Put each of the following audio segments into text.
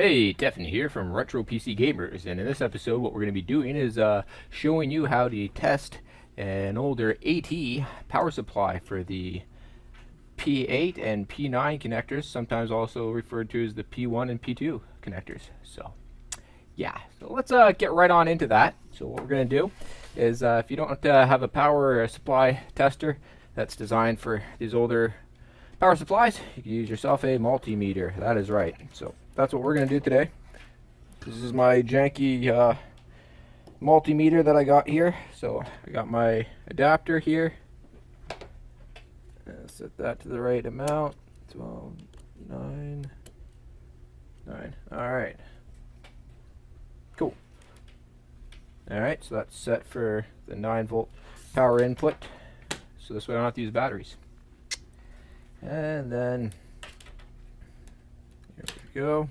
Hey, Tefn here from retrocomputing, and in this episode what we're going to be doing is showing you how to test an older AT power supply for the P8 and P9 connectors, sometimes also referred to as the P1 and P2 connectors. So let's get right on into that. So what we're going to do is if you don't have a power supply tester that's designed for these older power supplies, you can use yourself a multimeter. That is right. So that's what we're going to do today. This is my janky multimeter that I got here. So I got my adapter here. Set that to the right amount. 12, 9, 9. Alright. Cool. Alright, so that's set for the 9-volt power input. So this way I don't have to use batteries. And then here we go.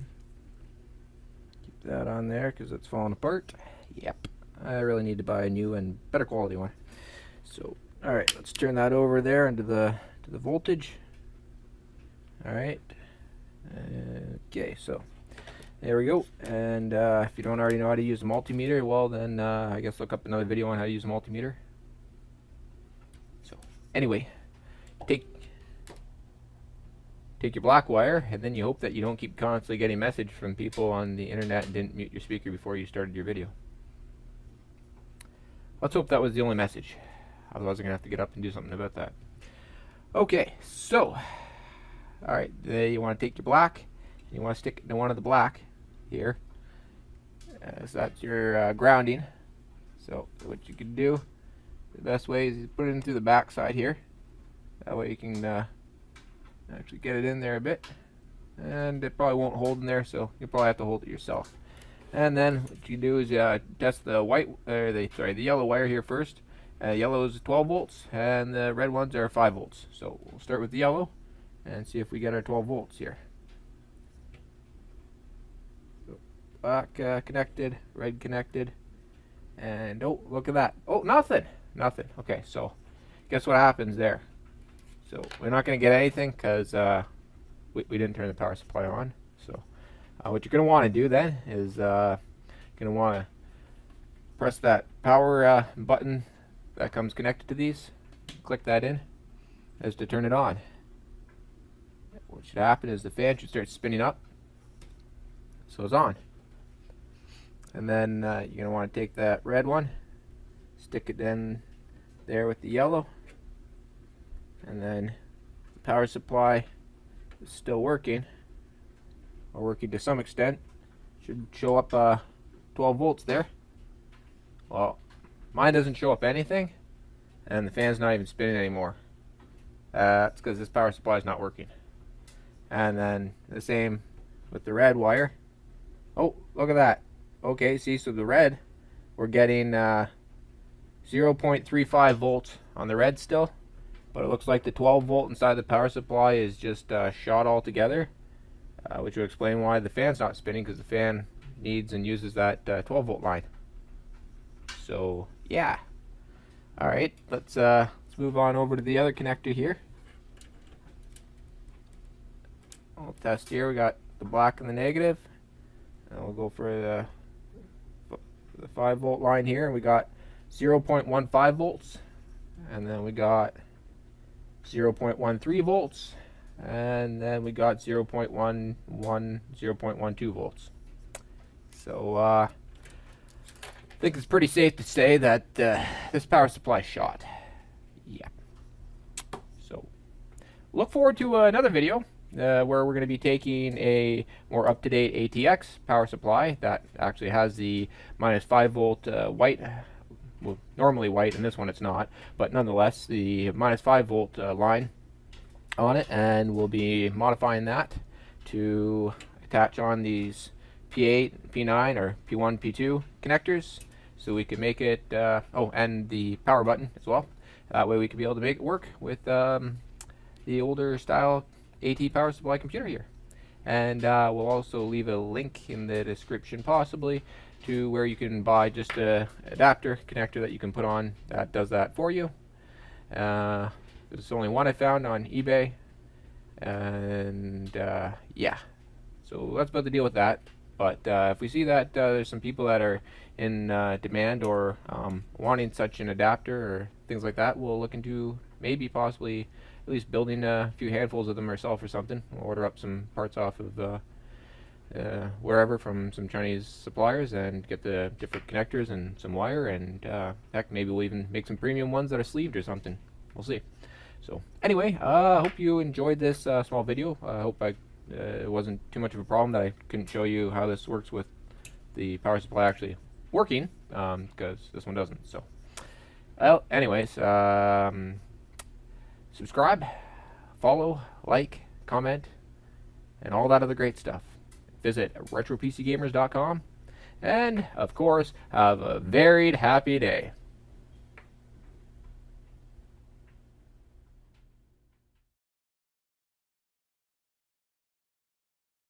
Keep that on there because it's falling apart. Yep. I really need to buy a new and better quality one. So, all right, let's turn that over there into the voltage. All right. Okay, so there we go. And if you don't already know how to use a multimeter, well then I guess look up another video on how to use a multimeter. So anyway, take your black wire, and then you hope that you don't keep constantly getting message from people on the internet and didn't mute your speaker before you started your video. Let's hope that was the only message. Otherwise I'm going to have to get up and do something about that. Okay, so, alright, you want to take your black, and you want to stick it into one of the black here. So that's your grounding. So what you can do, the best way is you put it in through the back side here. That way you can actually get it in there a bit, and it probably won't hold in there, so you'll probably have to hold it yourself. And then what you do is test the the yellow wire here first. Yellow is 12 volts, and the red ones are 5 volts. So we'll start with the yellow and see if we get our 12 volts here. So black connected, red connected, and oh, look at that! Oh, nothing. Okay, so guess what happens there? So we're not going to get anything because we didn't turn the power supply on. So what you're going to want to do then is going to want to press that power button that comes connected to these. Click that in as to turn it on. What should happen is the fan should start spinning up. So it's on. And then you're going to want to take that red one, stick it in there with the yellow. And then the power supply is still working, or working to some extent. Should show up 12 volts there. Well, mine doesn't show up anything, and the fan's not even spinning anymore. That's because this power supply is not working. And then the same with the red wire. Oh, look at that. Okay, see, so the red, we're getting 0.35 volts on the red still. But it looks like the 12 volt inside the power supply is just shot altogether, which would explain why the fan's not spinning, because the fan needs and uses that 12 volt line. So yeah, all right, let's move on over to the other connector here. We'll test here. We got the black and the negative, and we'll go for the 5 volt line here, and we got 0.15 volts, and then we got 0.13 volts, and then we got 0.11, 0.12 volts. So I think it's pretty safe to say that this power supply is shot. Yeah. So look forward to another video where we're going to be taking a more up-to-date ATX power supply that actually has the -5 volt white. Well, normally white, and this one it's not, but nonetheless the -5 volt line on it, and we'll be modifying that to attach on these P8, P9, or P1, P2 connectors, so we can make it oh, and the power button as well. That way we can be able to make it work with the older style AT power supply computer here. And we'll also leave a link in the description possibly to where you can buy just a adapter connector that you can put on that does that for you. There's only one I found on eBay, and yeah, so that's about the deal with that. But if we see that there's some people that are in demand or wanting such an adapter or things like that, we'll look into maybe possibly at least building a few handfuls of them ourselves or something. We'll order up some parts off of wherever from some Chinese suppliers and get the different connectors and some wire, and heck, maybe we'll even make some premium ones that are sleeved or something. We'll see. So anyway, I hope you enjoyed this small video. I hope it wasn't too much of a problem that I couldn't show you how this works with the power supply actually working, because this one doesn't. So, well, anyways, subscribe, follow, like, comment, and all that other great stuff. Visit retropcgamers.com, and of course, have a very happy day.